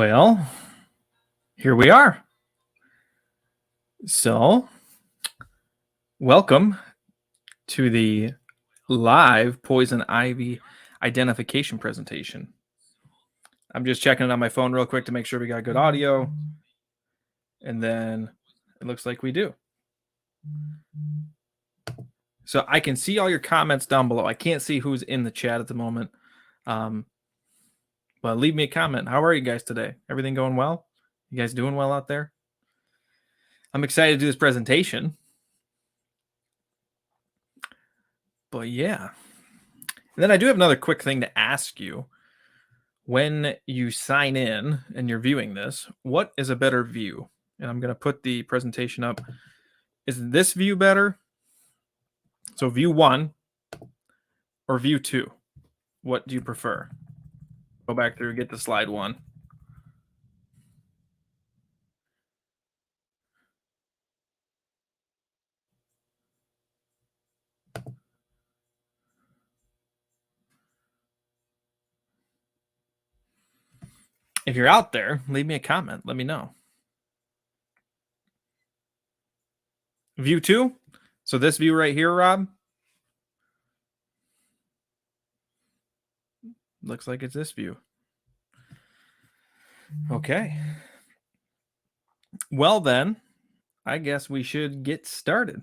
Well, here we are. So, welcome to the live Poison Ivy identification presentation. I'm just checking it on my phone real quick to make sure we got good audio. And then it looks like we do. So I can see all your comments down below. I can't see who's in the chat at the moment. But leave me a comment. How are you guys today? Everything going well? You guys doing well out there? I'm excited to do this presentation. But yeah. And then I do have another quick thing to ask you. When you sign in and you're viewing this, what is a better view? And I'm going to put the presentation up. Is this view better? So view 1 or view 2? What do you prefer? Go back through, get to slide 1. If you're out there, leave me a comment. Let me know. View 2? So this view right here, Rob? Looks like it's this view. Okay. Well then, I guess we should get started.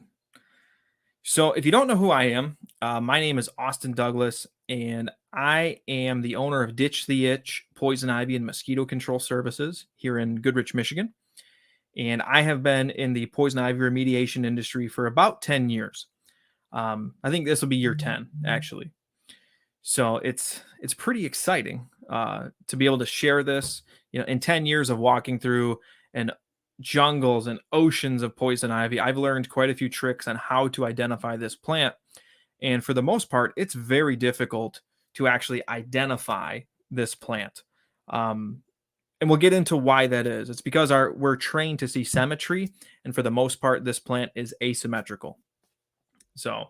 So if you don't know who I am, my name is Austin Douglas, and I am the owner of Ditch the Itch, Poison Ivy, and Mosquito Control Services here in Goodrich, Michigan. And I have been in the poison ivy remediation industry for about 10 years. I think this will be year 10, actually. So it's pretty exciting to be able to share this. You know, in 10 years of walking through and jungles and oceans of poison ivy, I've learned quite a few tricks on how to identify this plant. And for the most part, it's very difficult to actually identify this plant. And we'll get into why that is. It's because we're trained to see symmetry, and for the most part, this plant is asymmetrical. So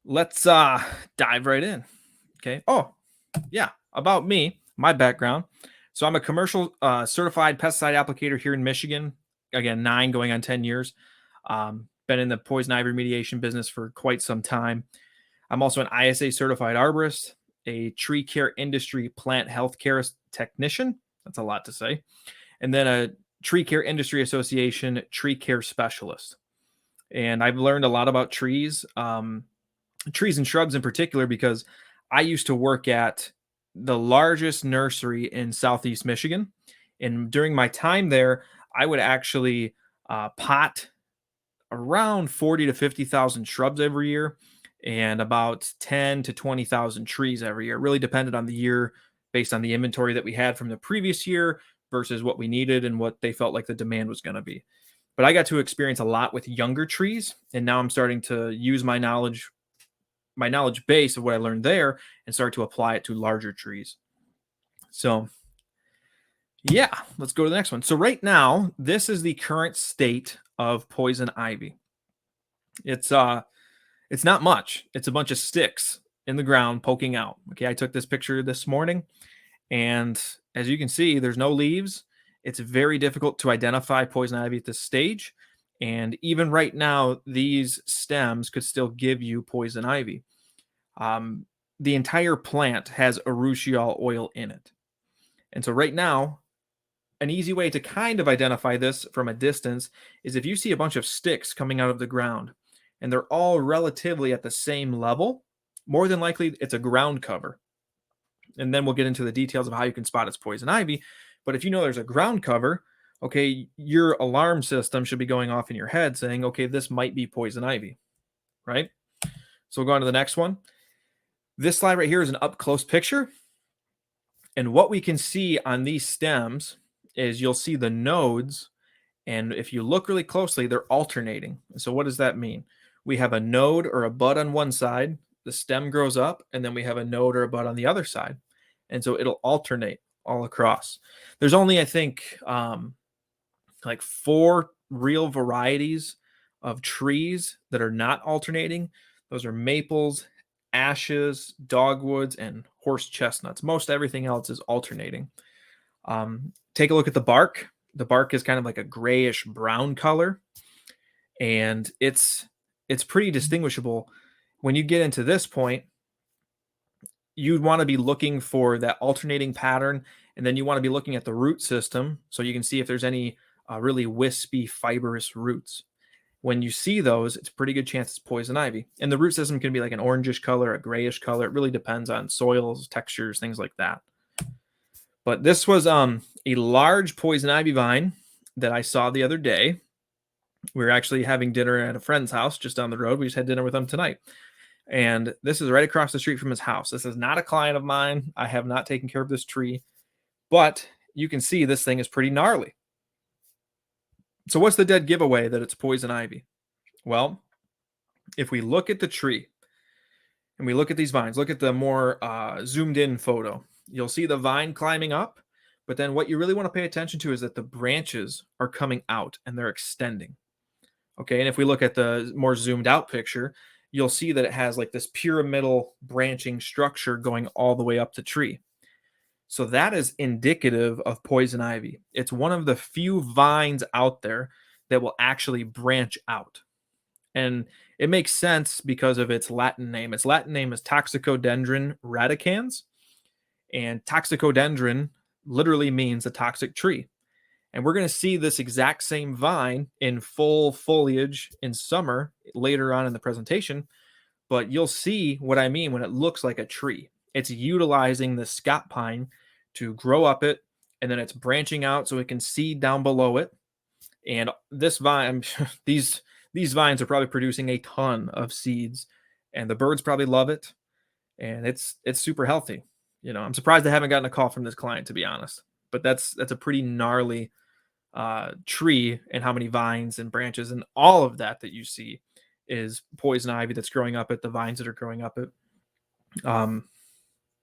let's dive right in. Okay. Oh, yeah. About me, my background. So I'm a commercial certified pesticide applicator here in Michigan. Again, 9 going on 10 years. Been in the poison ivy remediation business for quite some time. I'm also an ISA certified arborist, a tree care industry plant healthcare technician. That's a lot to say. And then a tree care industry association tree care specialist. And I've learned a lot about trees, trees and shrubs in particular, because I used to work at the largest nursery in Southeast Michigan. And during my time there, I would actually pot around 40 to 50,000 shrubs every year and about 10 to 20,000 trees every year. It really depended on the year based on the inventory that we had from the previous year versus what we needed and what they felt like the demand was going to be. But I got to experience a lot with younger trees, and now I'm starting to use my knowledge base of what I learned there and start to apply it to larger trees. So yeah, let's go to the next one. So right now, this is the current state of poison ivy. It's not much. It's a bunch of sticks in the ground poking out. Okay, I took this picture this morning, and as you can see, there's no leaves. It's very difficult to identify poison ivy at this stage. And even right now, these stems could still give you poison ivy. The entire plant has urushiol oil in it. And so right now, an easy way to kind of identify this from a distance is if you see a bunch of sticks coming out of the ground and they're all relatively at the same level, more than likely it's a ground cover. And then we'll get into the details of how you can spot it's poison ivy. But if you know there's a ground cover, okay, your alarm system should be going off in your head saying, okay, this might be poison ivy, right? So we'll go on to the next one. This slide right here is an up close picture. And what we can see on these stems is you'll see the nodes. And if you look really closely, they're alternating. So what does that mean? We have a node or a bud on one side, the stem grows up, and then we have a node or a bud on the other side. And so it'll alternate all across. There's only, I think, like 4 real varieties of trees that are not alternating. Those are maples, ashes, dogwoods, and horse chestnuts. Most everything else is alternating. Take a look at the bark. The bark is kind of like a grayish brown color, and it's pretty distinguishable. When you get into this point, you'd want to be looking for that alternating pattern, and then you want to be looking at the root system so you can see if there's any really wispy, fibrous roots. When you see those, it's a pretty good chance it's poison ivy. And the root system can be like an orangish color, a grayish color. It really depends on soils, textures, things like that. But this was a large poison ivy vine that I saw the other day. We were actually having dinner at a friend's house just down the road. We just had dinner with him tonight. And this is right across the street from his house. This is not a client of mine. I have not taken care of this tree, but you can see this thing is pretty gnarly. So what's the dead giveaway that it's poison ivy? Well, if we look at the tree and we look at these vines, look at the more zoomed in photo, you'll see the vine climbing up, but then what you really want to pay attention to is that the branches are coming out and they're extending. Okay, and if we look at the more zoomed out picture, you'll see that it has like this pyramidal branching structure going all the way up the tree. So that is indicative of poison ivy. It's one of the few vines out there that will actually branch out. And it makes sense because of its Latin name. Its Latin name is Toxicodendron radicans. And toxicodendron literally means a toxic tree. And we're going to see this exact same vine in full foliage in summer later on in the presentation. But you'll see what I mean when it looks like a tree. It's utilizing the Scott pine to grow up it, and then it's branching out so it can seed down below it. And this vine, these vines are probably producing a ton of seeds, and the birds probably love it, and it's super healthy. You know, I'm surprised I haven't gotten a call from this client, to be honest. But that's a pretty gnarly tree, and how many vines and branches and all of that you see is poison ivy that's growing up at the vines that are growing up at.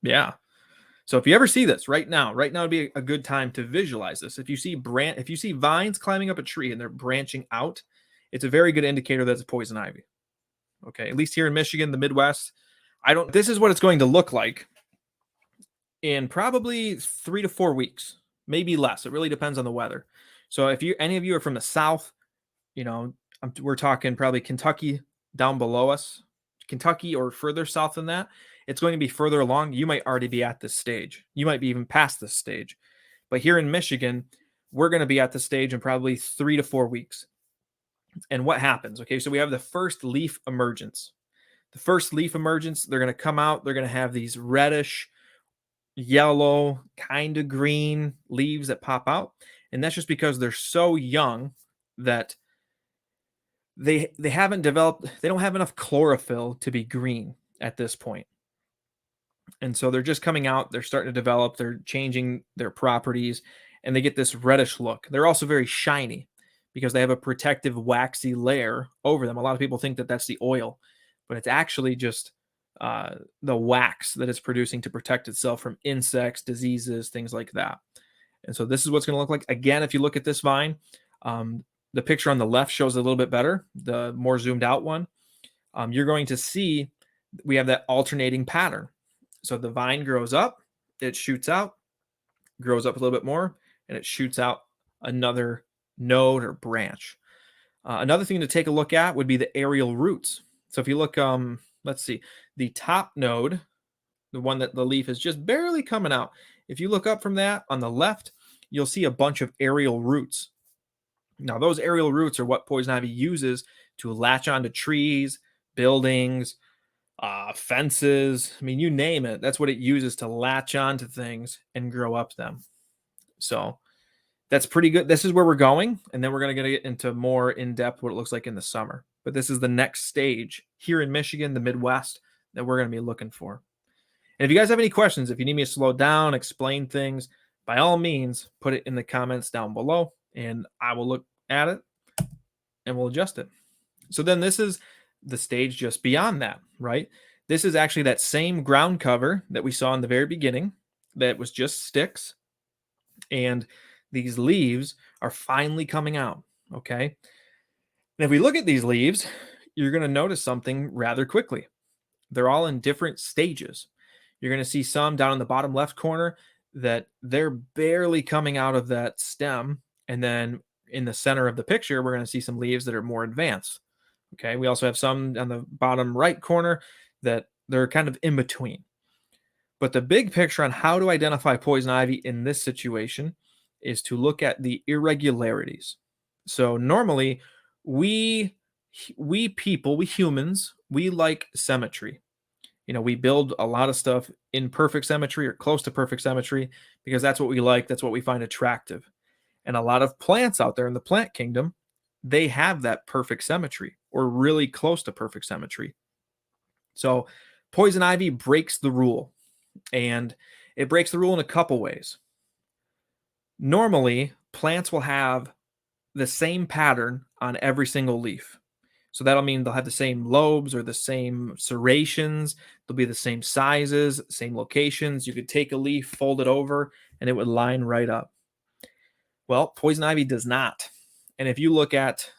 Yeah. So if you ever see this right now would be a good time to visualize this. If you see vines climbing up a tree and they're branching out, it's a very good indicator that it's poison ivy. Okay, at least here in Michigan, the Midwest, this is what it's going to look like in probably 3 to 4 weeks, maybe less. It really depends on the weather. So if any of you are from the South, you know, we're talking probably Kentucky down below us, Kentucky or further south than that, it's going to be further along. You might already be at this stage. You might be even past this stage. But here in Michigan, we're going to be at the stage in probably 3 to 4 weeks. And what happens? Okay, so we have the first leaf emergence. The first leaf emergence, they're going to come out. They're going to have these reddish, yellow, kind of green leaves that pop out. And that's just because they're so young that they haven't developed, they don't have enough chlorophyll to be green at this point. And so they're just coming out, they're starting to develop, they're changing their properties, and they get this reddish look. They're also very shiny because they have a protective waxy layer over them. A lot of people think that that's the oil, but it's actually just the wax that it's producing to protect itself from insects, diseases, things like that. And so this is what's going to look like. Again, if you look at this vine, the picture on the left shows a little bit better, the more zoomed out one. You're going to see we have that alternating pattern. So the vine grows up, it shoots out, grows up a little bit more, and it shoots out another node or branch. Another thing to take a look at would be the aerial roots. So if you look, let's see, the top node, the one that the leaf is just barely coming out. If you look up from that on the left, you'll see a bunch of aerial roots. Now, those aerial roots are what poison ivy uses to latch onto trees, buildings, fences. I mean, you name it. That's what it uses to latch onto things and grow up them. So that's pretty good. This is where we're going. And then we're going to get into more in-depth what it looks like in the summer. But this is the next stage here in Michigan, the Midwest, that we're going to be looking for. And if you guys have any questions, if you need me to slow down, explain things, by all means, put it in the comments down below, and I will look at it and we'll adjust it. So then this is the stage just beyond that, right? This is actually that same ground cover that we saw in the very beginning that was just sticks. And these leaves are finally coming out, okay? And if we look at these leaves, you're going to notice something rather quickly. They're all in different stages. You're going to see some down in the bottom left corner. that they're barely coming out of that stem. And then in the center of the picture, we're going to see some leaves that are more advanced. Okay. We also have some on the bottom right corner that they're kind of in between. But the big picture on how to identify poison ivy in this situation is to look at the irregularities. So normally we people, we humans, we like symmetry. We build a lot of stuff in perfect symmetry or close to perfect symmetry because that's what we like, that's what we find attractive. And a lot of plants out there in the plant kingdom, they have that perfect symmetry or really close to perfect symmetry. So poison ivy breaks the rule, and it breaks the rule in a couple ways. Normally, plants will have the same pattern on every single leaf. So that'll mean they'll have the same lobes or the same serrations. They'll be the same sizes, same locations. You could take a leaf, fold it over, and it would line right up. Well, poison ivy does not. And if you look at,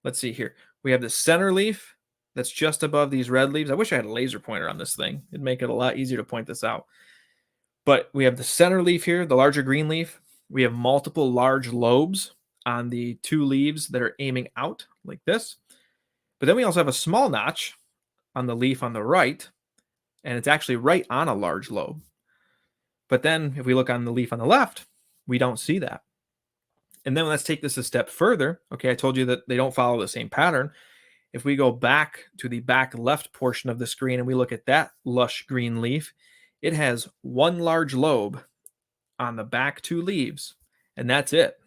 let's see here, we have the center leaf that's just above these red leaves. I wish I had a laser pointer on this thing. It'd make it a lot easier to point this out. But we have the center leaf here, the larger green leaf. We have multiple large lobes on the two leaves that are aiming out like this. But then we also have a small notch on the leaf on the right, and it's actually right on a large lobe. But then if we look on the leaf on the left, we don't see that. And then let's take this a step further. Okay, I told you that they don't follow the same pattern. If we go back to the back left portion of the screen and we look at that lush green leaf, it has one large lobe on the back two leaves, and that's it.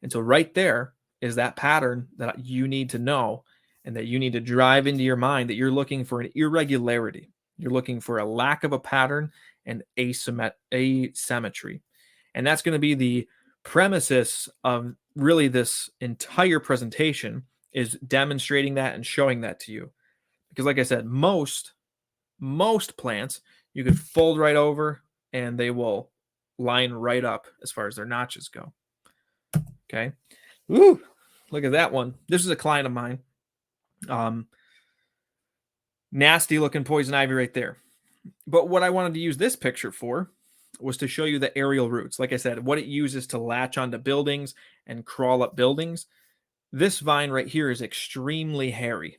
And so right there is that pattern that you need to know and that you need to drive into your mind, that you're looking for an irregularity. You're looking for a lack of a pattern and asymmetry. And that's going to be the premises of really this entire presentation, is demonstrating that and showing that to you. Because like I said, most plants you could fold right over and they will line right up as far as their notches go. Okay. Woo! Look at that one. This is a client of mine. Nasty looking poison ivy right there. But what I wanted to use this picture for was to show you the aerial roots. Like I said, what it uses to latch onto buildings and crawl up buildings. This vine right here is extremely hairy.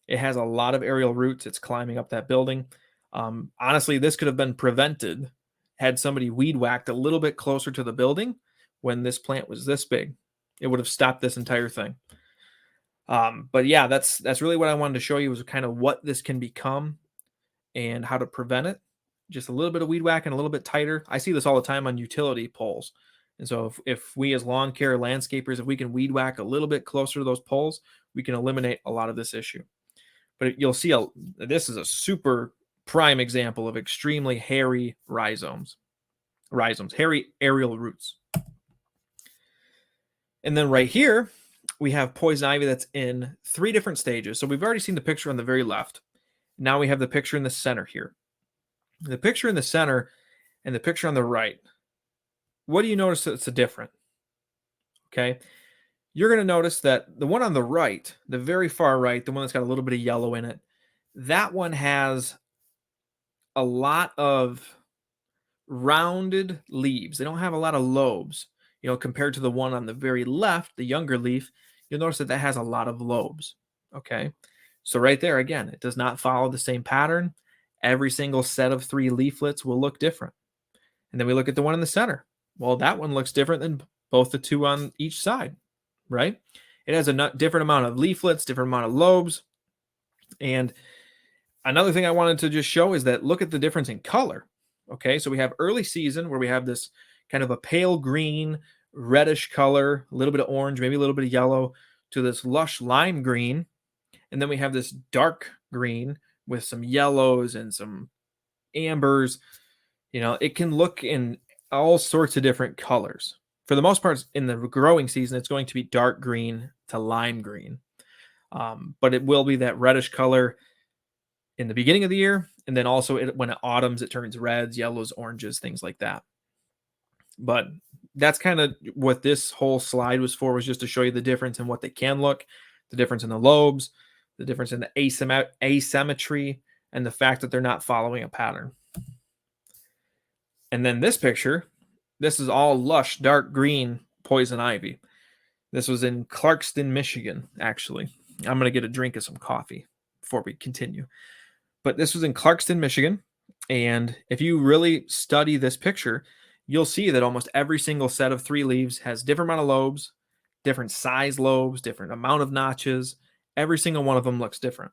It has a lot of aerial roots. It's climbing up that building. Honestly, this could have been prevented had somebody weed whacked a little bit closer to the building when this plant was this big. It would have stopped this entire thing. But yeah, that's really what I wanted to show you, was kind of what this can become and how to prevent it. Just a little bit of weed whacking, a little bit tighter. I see this all the time on utility poles. And so if we as lawn care landscapers, if we can weed whack a little bit closer to those poles, we can eliminate a lot of this issue. But you'll see this is a super prime example of extremely hairy rhizomes, hairy aerial roots. And then right here, we have poison ivy that's in 3 different stages. So we've already seen the picture on the very left. Now we have the picture in the center here. The picture in the center and the picture on the right. What do you notice that's different? Okay. You're going to notice that the one on the right, the very far right, the one that's got a little bit of yellow in it, that one has a lot of rounded leaves. They don't have a lot of lobes. Compared to the one on the very left, the younger leaf, you'll notice that has a lot of lobes. Okay. So right there, again, it does not follow the same pattern. Every single set of 3 leaflets will look different. And then we look at the one in the center. Well, that one looks different than both the 2 on each side, right? It has a different amount of leaflets, different amount of lobes. And another thing I wanted to just show is that look at the difference in color. Okay, so we have early season where we have this kind of a pale green, reddish color, a little bit of orange, maybe a little bit of yellow, to this lush lime green. And then we have this dark green with some yellows and some ambers. It can look in all sorts of different colors. For the most part, in the growing season, it's going to be dark green to lime green. But it will be that reddish color in the beginning of the year. And then also when it autumns, it turns reds, yellows, oranges, things like that. But that's kind of what this whole slide was for, was just to show you the difference in what they can look, the difference in the lobes, the difference in the asymmetry, and the fact that they're not following a pattern. And then this picture, this is all lush, dark green poison ivy. This was in Clarkston, Michigan, actually. I'm going to get a drink of some coffee before we continue. But this was in Clarkston, Michigan. And if you really study this picture, you'll see that almost every single set of 3 leaves has different amount of lobes, different size lobes, different amount of notches. Every single one of them looks different.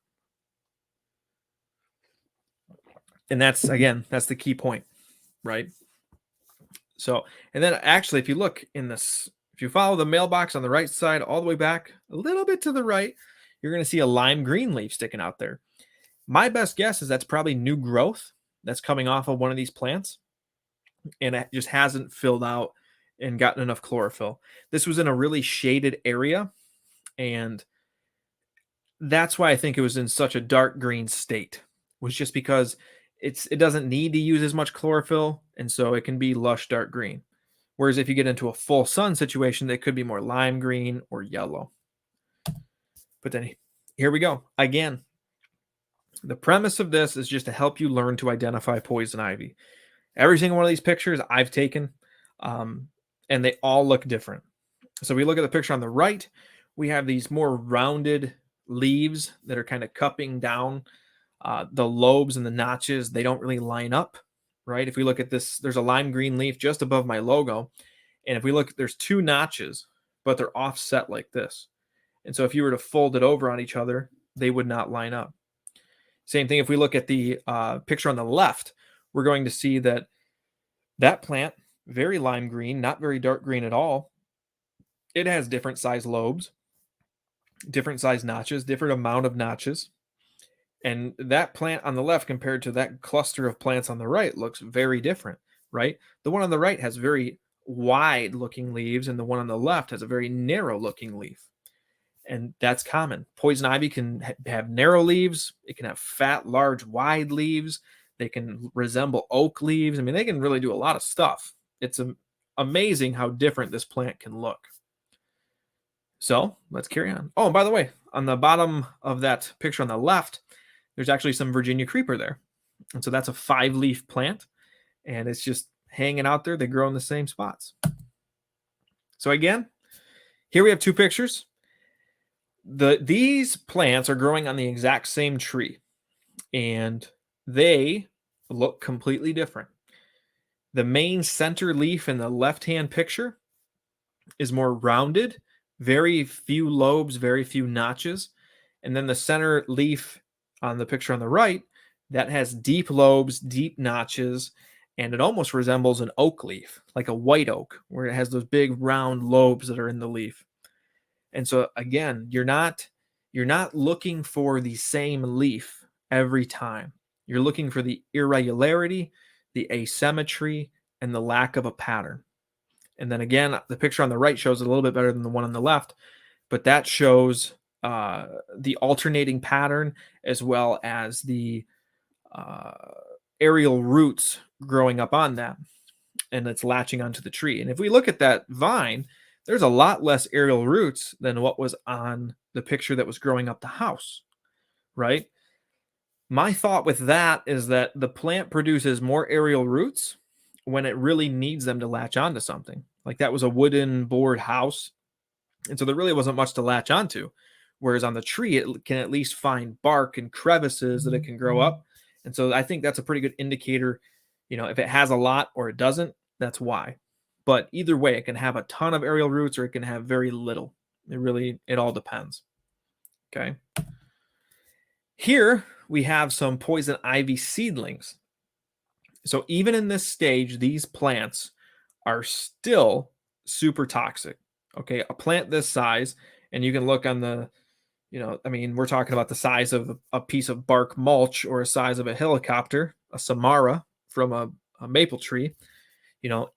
And that's, again, that's the key point, right? So, and then actually, if you look in this, if you follow the mailbox on the right side all the way back a little bit to the right, you're going to see a lime green leaf sticking out there. My best guess is that's probably new growth that's coming off of one of these plants, and it just hasn't filled out and gotten enough chlorophyll. This was in a really shaded area, and that's why I think it was in such a dark green state. Was just because it doesn't need to use as much chlorophyll, and so it can be lush dark green. Whereas if you get into a full sun situation, it could be more lime green or yellow. But then here we go again. The premise of this is just to help you learn to identify poison ivy. Every single one of these pictures I've taken, and they all look different. So we look at the picture on the right, we have these more rounded leaves that are kind of cupping down. The lobes and the notches, they don't really line up, right? If we look at this, there's a lime green leaf just above my logo. And if we look, there's 2 notches, but they're offset like this. And so if you were to fold it over on each other, they would not line up. Same thing if we look at the picture on the left, we're going to see that that plant, very lime green, not very dark green at all. It has different size lobes, different size notches, different amount of notches. And that plant on the left compared to that cluster of plants on the right looks very different, right? The one on the right has very wide looking leaves, and the one on the left has a very narrow looking leaf. And that's common. Poison ivy can have narrow leaves. It can have fat, large, wide leaves. They can resemble oak leaves. I mean, they can really do a lot of stuff. It's amazing how different this plant can look. So let's carry on. Oh, and by the way, on the bottom of that picture on the left, there's actually some Virginia creeper there. And so that's a 5-leaf plant, and it's just hanging out there. They grow in the same spots. So again, here we have 2 pictures. These plants are growing on the exact same tree, and they look completely different. The main center leaf in the left-hand picture is more rounded, very few lobes, very few notches. And then the center leaf on the picture on the right, that has deep lobes, deep notches, and it almost resembles an oak leaf, like a white oak, where it has those big round lobes that are in the leaf. And so again, you're not looking for the same leaf every time. You're looking for the irregularity, the asymmetry, and the lack of a pattern. And then again, the picture on the right shows it a little bit better than the one on the left, but that shows the alternating pattern as well as the aerial roots growing up on that, and it's latching onto the tree. And if we look at that vine, there's a lot less aerial roots than what was on the picture that was growing up the house, right? My thought with that is that the plant produces more aerial roots when it really needs them to latch onto something. Like that was a wooden board house, and so there really wasn't much to latch onto. Whereas on the tree, it can at least find bark and crevices that it can grow up. And so I think that's a pretty good indicator. If it has a lot or it doesn't, that's why. But either way, it can have a ton of aerial roots or it can have very little. It all depends. Okay. Here we have some poison ivy seedlings. So even in this stage, these plants are still super toxic. Okay. A plant this size, and you can look on the, we're talking about the size of a piece of bark mulch or a size of a helicopter, a samara from a maple tree.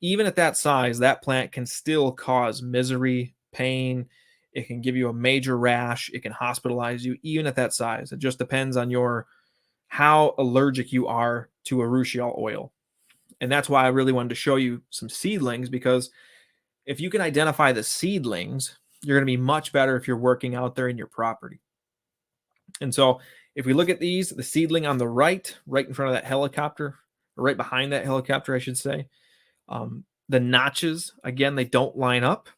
Even at that size, that plant can still cause misery, pain. It can give you a major rash. It can hospitalize you, even at that size. It just depends on how allergic you are to urushiol oil. And that's why I really wanted to show you some seedlings, because if you can identify the seedlings, you're going to be much better if you're working out there in your property. And so if we look at the seedling on the right in front of that helicopter or right behind that helicopter, I should say. The notches, again, they don't line up.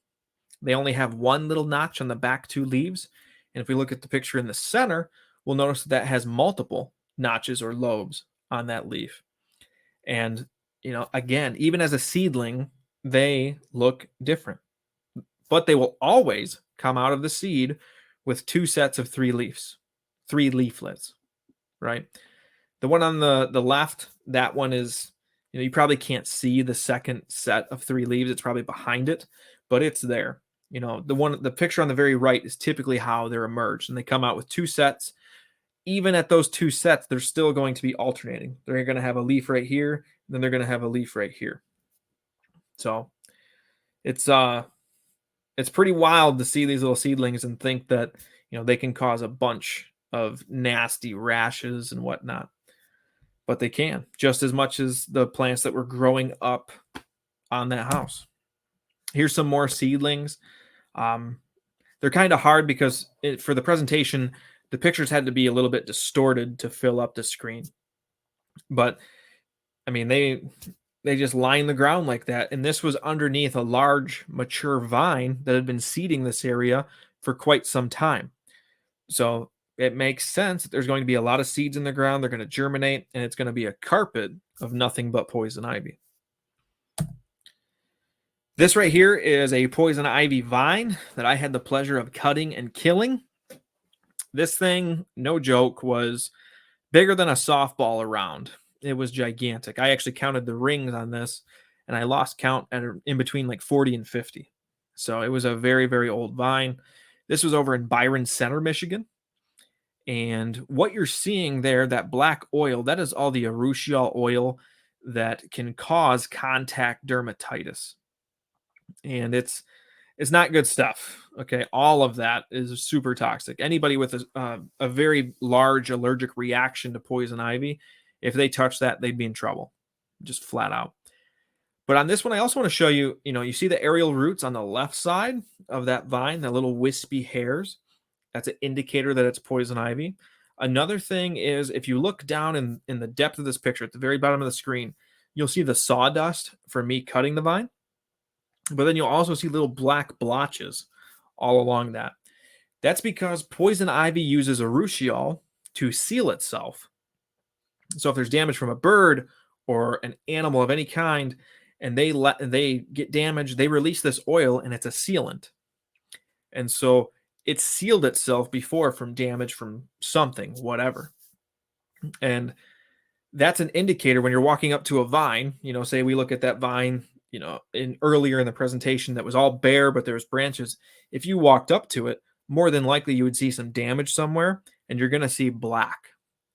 They only have one little notch on the back two leaves. And if we look at the picture in the center, we'll notice that has multiple notches or lobes on that leaf. And, again, even as a seedling, they look different. But they will always come out of the seed with two sets of three leaflets, right? The one on the left, that one is, you probably can't see the second set of three leaves. It's probably behind it, but it's there. The picture on the very right is typically how they're emerged, and they come out with two sets. Even at those two sets, they're still going to be alternating. They're going to have a leaf right here, then they're going to have a leaf right here. So it's pretty wild to see these little seedlings and think that they can cause a bunch of nasty rashes and whatnot. But they can, just as much as the plants that were growing up on that house. Here's some more seedlings. They're kind of hard because for the presentation, the pictures had to be a little bit distorted to fill up the screen. But I mean, they just line the ground like that. And this was underneath a large mature vine that had been seeding this area for quite some time. So it makes sense that there's going to be a lot of seeds in the ground. They're going to germinate, and it's going to be a carpet of nothing but poison ivy. This right here is a poison ivy vine that I had the pleasure of cutting and killing. This thing, no joke, was bigger than a softball around. It was gigantic. I actually counted the rings on this, and I lost count at in between like 40 and 50. So it was a very, very old vine. This was over in Byron Center, Michigan. And what you're seeing there, that black oil, that is all the urushiol oil that can cause contact dermatitis. And it's not good stuff. Okay, all of that is super toxic. Anybody with a very large allergic reaction to poison ivy, if they touch that, they'd be in trouble, just flat out. But on this one, I also want to show you, you see the aerial roots on the left side of that vine, the little wispy hairs. That's an indicator that it's poison ivy. Another thing is if you look down in the depth of this picture at the very bottom of the screen, you'll see the sawdust from me cutting the vine. But then you'll also see little black blotches all along that. That's because poison ivy uses urushiol to seal itself. So if there's damage from a bird or an animal of any kind, and they get damaged, they release this oil, and it's a sealant. And so it sealed itself before from damage from something, whatever. And that's an indicator when you're walking up to a vine, say we look at that vine, earlier in the presentation that was all bare, but there was branches. If you walked up to it, more than likely you would see some damage somewhere, and you're going to see black.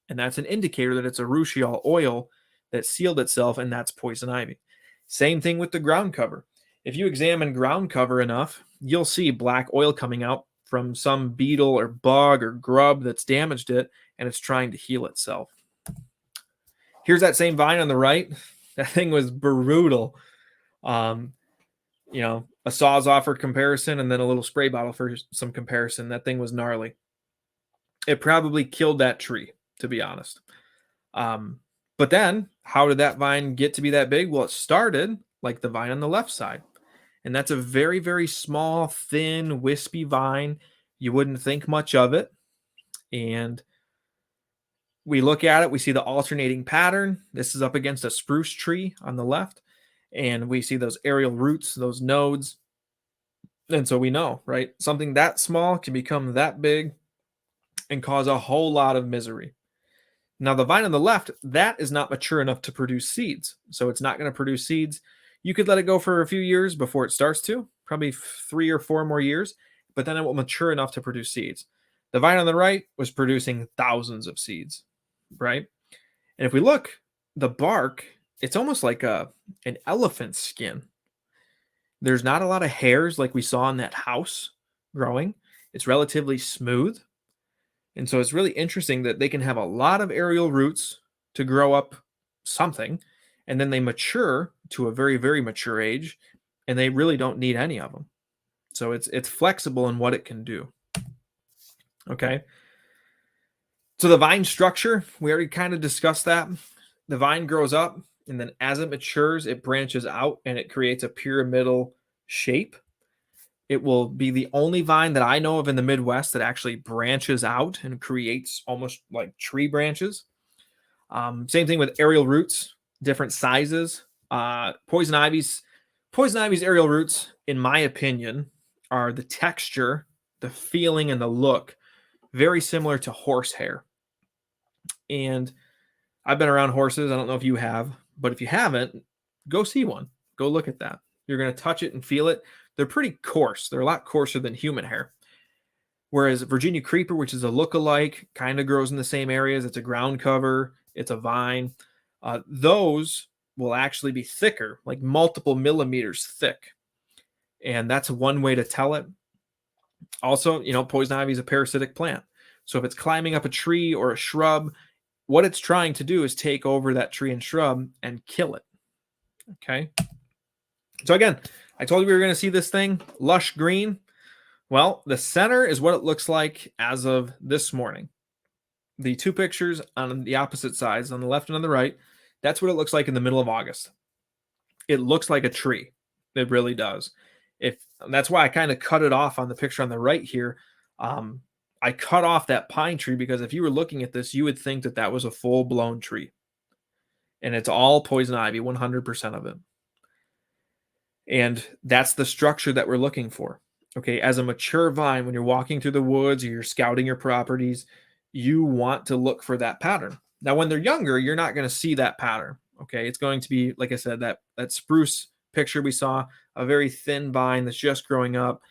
And that's an indicator that it's urushiol oil that sealed itself, and that's poison ivy. Same thing with the ground cover. If you examine ground cover enough, you'll see black oil coming out from some beetle or bug or grub that's damaged it, and it's trying to heal itself. Here's that same vine on the right. That thing was brutal. A Sawzall for comparison, and then a little spray bottle for some comparison. That thing was gnarly. It probably killed that tree, to be honest. But then, how did that vine get to be that big? Well, it started like the vine on the left side. And that's a very, very small, thin, wispy vine. You wouldn't think much of it. And we look at it, we see the alternating pattern. This is up against a spruce tree on the left. And we see those aerial roots, those nodes. And so we know, right? Something that small can become that big and cause a whole lot of misery. Now, the vine on the left, that is not mature enough to produce seeds. So it's not going to produce seeds. You could let it go for a few years before it starts to, probably 3 or 4 more years, but then it will mature enough to produce seeds. The vine on the right was producing thousands of seeds, right? And if we look, the bark, it's almost like an elephant's skin. There's not a lot of hairs like we saw in that house growing. It's relatively smooth. And so it's really interesting that they can have a lot of aerial roots to grow up something, and then they mature to a very, very mature age, and they really don't need any of them. So it's flexible in what it can do. Okay. So the vine structure, we already kind of discussed that. the vine grows up, and then as it matures, it branches out and it creates a pyramidal shape. It will be the only vine that I know of in the Midwest that actually branches out and creates almost like tree branches. Same thing with aerial roots, different sizes. Poison ivy's aerial roots, in my opinion, are the texture, the feeling, and the look very similar to horsehair. And I've been around horses. I don't know if you have, but if you haven't, go see one. Go look at that. You're going to touch it and feel it. They're pretty coarse. They're a lot coarser than human hair. Whereas Virginia creeper, which is a look-alike, kind of grows in the same areas. It's a ground cover. It's a vine. Those will actually be thicker, like multiple millimeters thick. And that's one way to tell it. Also, poison ivy is a parasitic plant. So if it's climbing up a tree or a shrub, what it's trying to do is take over that tree and shrub and kill it. Okay. So again, I told you we were going to see this thing, lush green. Well, the center is what it looks like as of this morning. The two pictures on the opposite sides, on the left and on the right, that's what it looks like in the middle of August. It looks like a tree. It really does. That's why I kind of cut it off on the picture on the right here. I cut off that pine tree because if you were looking at this, you would think that that was a full-blown tree. And it's all poison ivy, 100% of it. And that's the structure that we're looking for. Okay, as a mature vine, when you're walking through the woods or you're scouting your properties, you want to look for that pattern. Now, when they're younger, you're not going to see that pattern. Okay, it's going to be, like I said, that spruce picture we saw, a very thin vine that's just growing up,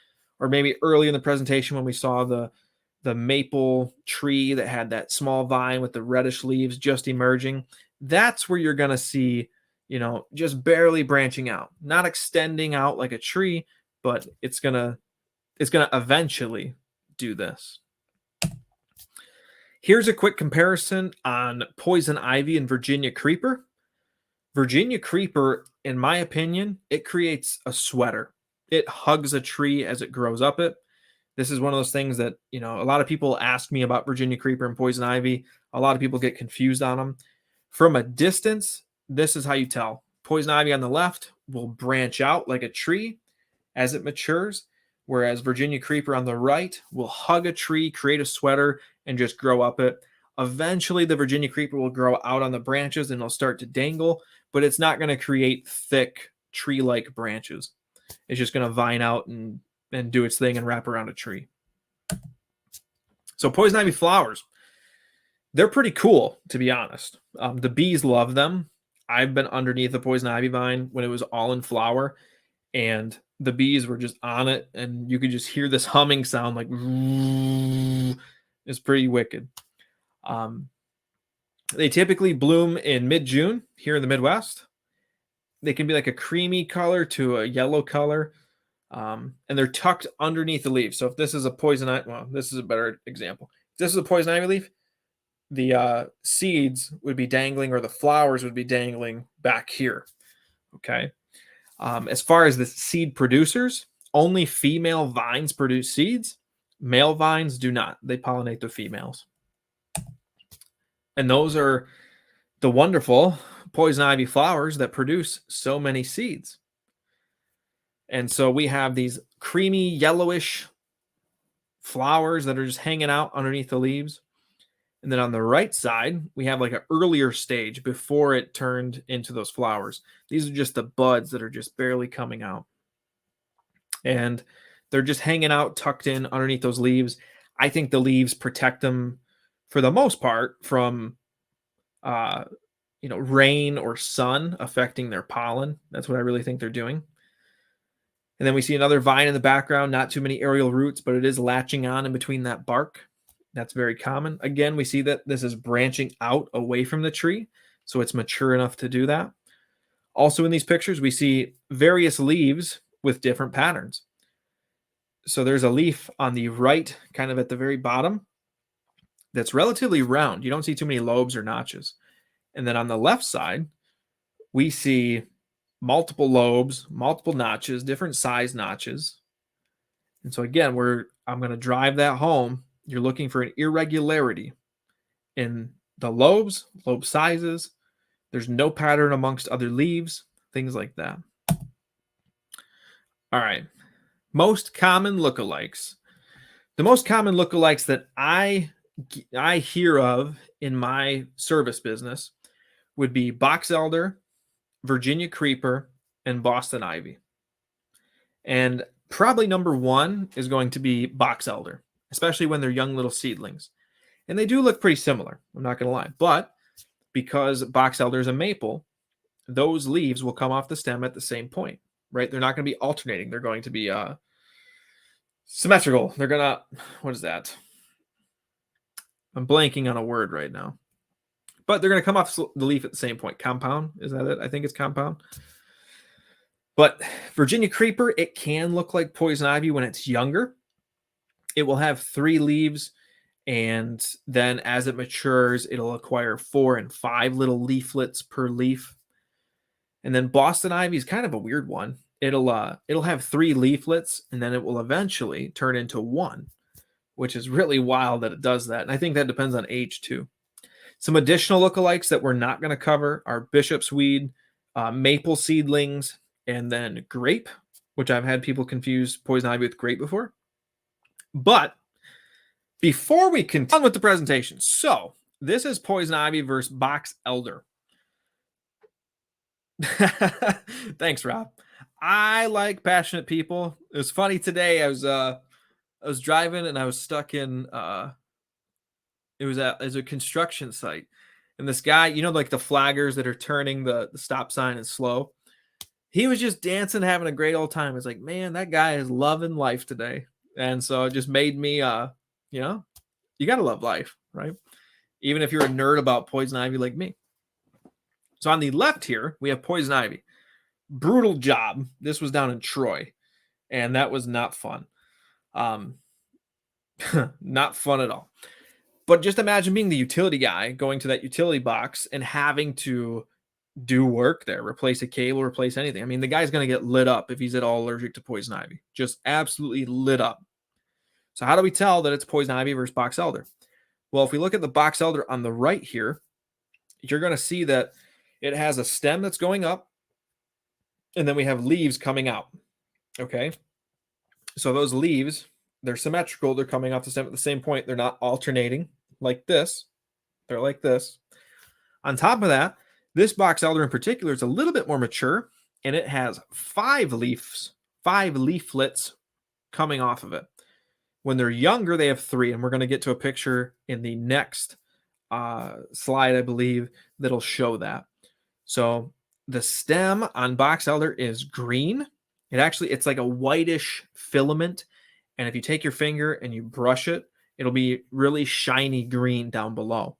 or maybe early in the presentation when we saw the maple tree that had that small vine with the reddish leaves just emerging. That's where you're going to see, just barely branching out, not extending out like a tree, but it's going to eventually do this. Here's a quick comparison on poison ivy and Virginia creeper. Virginia creeper, in my opinion, it creates a sweater. It hugs a tree as it grows up it. This is one of those things that, a lot of people ask me about Virginia creeper and poison ivy. A lot of people get confused on them. From a distance, this is how you tell. Poison ivy on the left will branch out like a tree as it matures, whereas Virginia creeper on the right will hug a tree, create a sweater, and just grow up it. Eventually, the Virginia creeper will grow out on the branches and it'll start to dangle, but it's not going to create thick tree-like branches. It's just going to vine out and do its thing and wrap around a tree. So poison ivy flowers, they're pretty cool, to be honest. The bees love them. I've been underneath the poison ivy vine when it was all in flower, and the bees were just on it, and you could just hear this humming sound like it's pretty wicked. They typically bloom in mid-June here in the Midwest. They can be like a creamy color to a yellow color. And they're tucked underneath the leaves. So if this is a poison ivy, well, this is a better example. If this is a poison ivy leaf, the seeds would be dangling, or the flowers would be dangling back here. Okay. As far as the seed producers, only female vines produce seeds. Male vines do not. They pollinate the females. And those are the wonderful poison ivy flowers that produce so many seeds. And so we have these creamy yellowish flowers that are just hanging out underneath the leaves. And then on the right side, we have like an earlier stage before it turned into those flowers. These are just the buds that are just barely coming out. And they're just hanging out, tucked in underneath those leaves. I think the leaves protect them for the most part from, rain or sun affecting their pollen. That's what I really think they're doing. And then we see another vine in the background, not too many aerial roots, but it is latching on in between that bark. That's very common. Again, we see that this is branching out away from the tree, so it's mature enough to do that. Also in these pictures, we see various leaves with different patterns. So there's a leaf on the right, kind of at the very bottom, that's relatively round. You don't see too many lobes or notches. And then on the left side, we see multiple lobes, multiple notches, different size notches. And so again, I'm going to drive that home. You're looking for an irregularity in the lobes, lobe sizes, There's no pattern amongst other leaves, things like that. All right. Most common lookalikes. The most common lookalikes that I hear of in my service business would be box elder, Virginia creeper, and Boston ivy. And probably number one is going to be box elder, especially when they're young little seedlings. And they do look pretty similar, I'm not going to lie. But because box elder is a maple, those leaves will come off the stem at the same point, right? They're not going to be alternating. They're going to be symmetrical. They're going to, what is that? I'm blanking on a word right now. But they're going to come off the leaf at the same point. Compound, is that it? I think it's compound. But Virginia creeper, it can look like poison ivy when it's younger. It will have 3 leaves, and then as it matures, it'll acquire 4 and 5 little leaflets per leaf. And then Boston ivy is kind of a weird one. It'll have 3 leaflets, and then it will eventually turn into 1, which is really wild that it does that. And I think that depends on age too. Some additional lookalikes that we're not going to cover are bishop's weed, maple seedlings, and then grape, which I've had people confuse poison ivy with grape before. But before we continue with the presentation, so this is poison ivy versus box elder. Thanks, Rob. I like passionate people. It was funny today. I was driving and I was stuck in it was a construction site, and this guy, like the flaggers that are turning the stop sign is slow. He was just dancing, having a great old time. It's like, man, that guy is loving life today. And so it just made me, you got to love life, right? Even if you're a nerd about poison ivy like me. So on the left here, we have poison ivy. Brutal job. This was down in Troy, and that was not fun. Not fun at all. But just imagine being the utility guy, going to that utility box and having to do work there, replace a cable, replace anything. I mean, the guy's going to get lit up if he's at all allergic to poison ivy. Just absolutely lit up. So how do we tell that it's poison ivy versus box elder? Well, if we look at the box elder on the right here, you're going to see that it has a stem that's going up, and then we have leaves coming out. Okay. So those leaves, they're symmetrical. They're coming off the stem at the same point. They're not alternating like this. They're like this. On top of that, this box elder in particular is a little bit more mature, and it has 5 leaflets coming off of it. When they're younger, they have 3, and we're going to get to a picture in the next slide, I believe, that'll show that. So the stem on box elder is green. It's like a whitish filament, and if you take your finger and you brush it, it'll be really shiny green down below.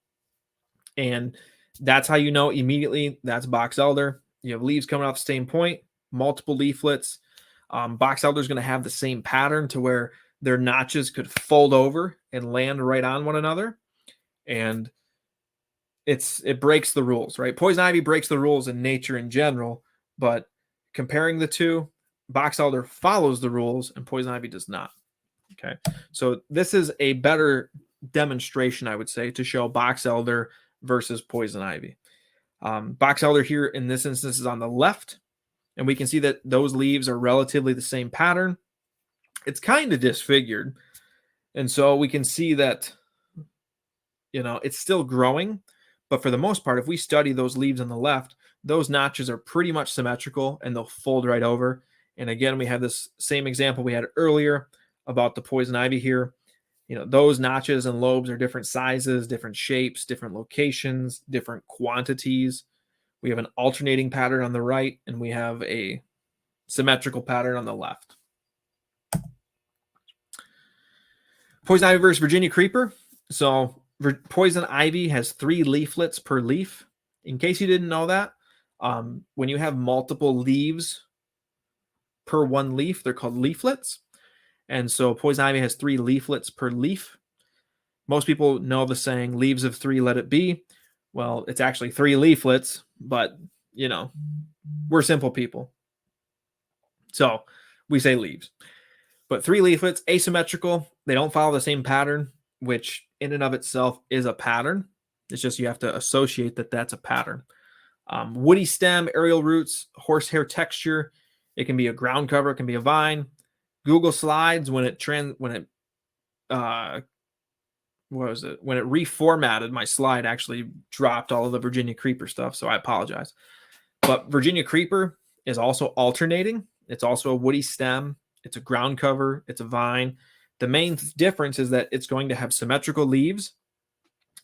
And that's how you know immediately that's box elder. You have leaves coming off the same point, multiple leaflets. Box elder is going to have the same pattern to where their notches could fold over and land right on one another. And it breaks the rules, right? Poison ivy breaks the rules in nature in general, but comparing the two, box elder follows the rules and poison ivy does not. Okay. So this is a better demonstration, I would say, to show box elder versus poison ivy. Box elder here in this instance is on the left, and we can see that those leaves are relatively the same pattern. It's kind of disfigured, and so we can see that it's still growing, but for the most part, if we study those leaves on the left, those notches are pretty much symmetrical and they'll fold right over. And again, we have this same example we had earlier about the poison ivy here. Those notches and lobes are different sizes, different shapes, different locations, different quantities. We have an alternating pattern on the right, and we have a symmetrical pattern on the left. Poison ivy versus Virginia creeper. So poison ivy has 3 leaflets per leaf. In case you didn't know that, when you have multiple leaves per one leaf, they're called leaflets. And so poison ivy has 3 leaflets per leaf. Most people know the saying, leaves of 3, let it be. Well, it's actually 3 leaflets, but, we're simple people. So we say leaves. But 3 leaflets, asymmetrical. They don't follow the same pattern, which in and of itself is a pattern. It's just you have to associate that that's a pattern. Woody stem, aerial roots, horsehair texture. It can be a ground cover. It can be a vine. Google Slides, when it what was it? When it reformatted, my slide actually dropped all of the Virginia Creeper stuff, so I apologize. But Virginia Creeper is also alternating. It's also a woody stem. It's a ground cover. It's a vine. The main difference is that it's going to have symmetrical leaves,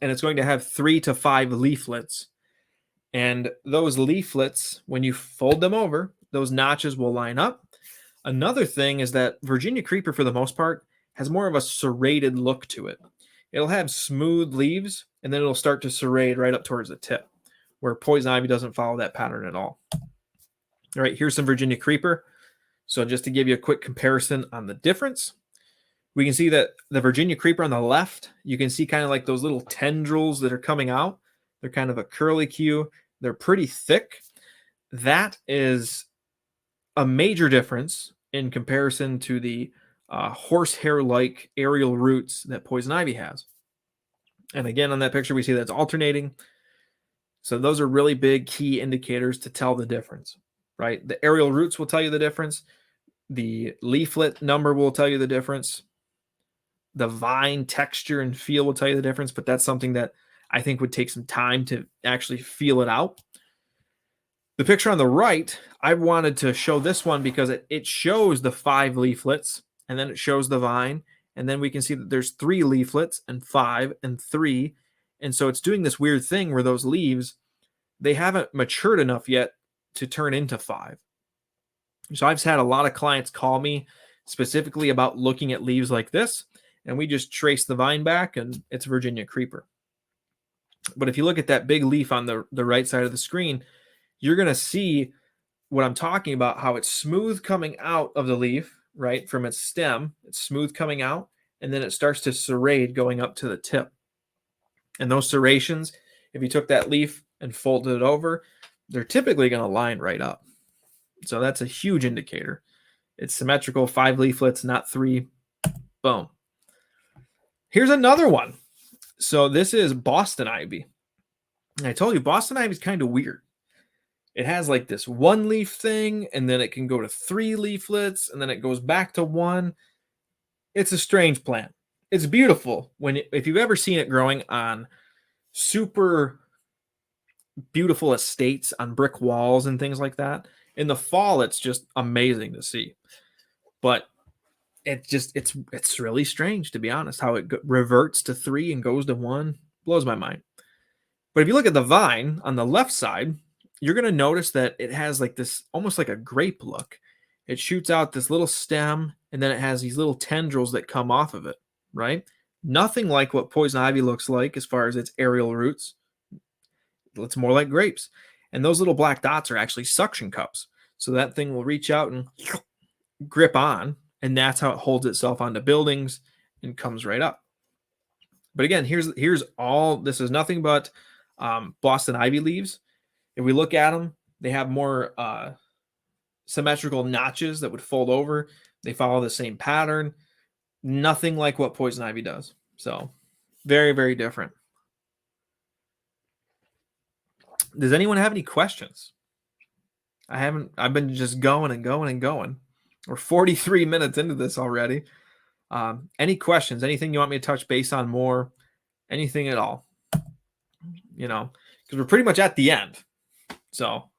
and it's going to have 3 to 5 leaflets. And those leaflets, when you fold them over, those notches will line up. Another thing is that Virginia Creeper, for the most part, has more of a serrated look to it. It'll have smooth leaves, and then it'll start to serrate right up towards the tip, where Poison Ivy doesn't follow that pattern at all. All right, here's some Virginia Creeper. So just to give you a quick comparison on the difference, we can see that the Virginia Creeper on the left, you can see kind of like those little tendrils that are coming out. They're kind of a curlicue. They're pretty thick. That is a major difference in comparison to the horsehair-like aerial roots that Poison Ivy has. And again, on that picture, we see that it's alternating. So those are really big key indicators to tell the difference, right? The aerial roots will tell you the difference. The leaflet number will tell you the difference. The vine texture and feel will tell you the difference, but that's something that I think would take some time to actually feel it out. The picture on the right, I wanted to show this one because it shows the 5 leaflets, and then it shows the vine, and then we can see that there's 3 leaflets and 5 and 3. And so it's doing this weird thing where those leaves, they haven't matured enough yet to turn into 5. So I've had a lot of clients call me specifically about looking at leaves like this, and we just trace the vine back, and it's Virginia Creeper. But if you look at that big leaf on the right side of the screen, you're going to see what I'm talking about, how it's smooth coming out of the leaf, right, from its stem. It's smooth coming out, and then it starts to serrate going up to the tip. And those serrations, if you took that leaf and folded it over, they're typically going to line right up. So that's a huge indicator. It's symmetrical, 5 leaflets, not 3. Boom. Here's another one. So this is Boston Ivy. And I told you, Boston Ivy is kind of weird. It has like this 1 leaf thing, and then it can go to 3 leaflets, and then it goes back to 1. It's a strange plant. It's beautiful if you've ever seen it growing on super beautiful estates on brick walls and things like that. In the fall, it's just amazing to see. But it's really strange, to be honest, how it reverts to 3 and goes to 1. Blows my mind. But if you look at the vine on the left side, you're going to notice that it has like this, almost like a grape look. It shoots out this little stem, and then it has these little tendrils that come off of it, right? Nothing like what Poison Ivy looks like as far as its aerial roots. It's more like grapes. And those little black dots are actually suction cups. So that thing will reach out and grip on, and that's how it holds itself onto buildings and comes right up. But again, here's all, this is nothing but Boston Ivy leaves. If we look at them, they have more symmetrical notches that would fold over. They follow the same pattern. Nothing like what Poison Ivy does. So very, very different. Does anyone have any questions? I've been just going and going and going. We're 43 minutes into this already. Any questions? Anything you want me to touch base on more? Anything at all? Because we're pretty much at the end. So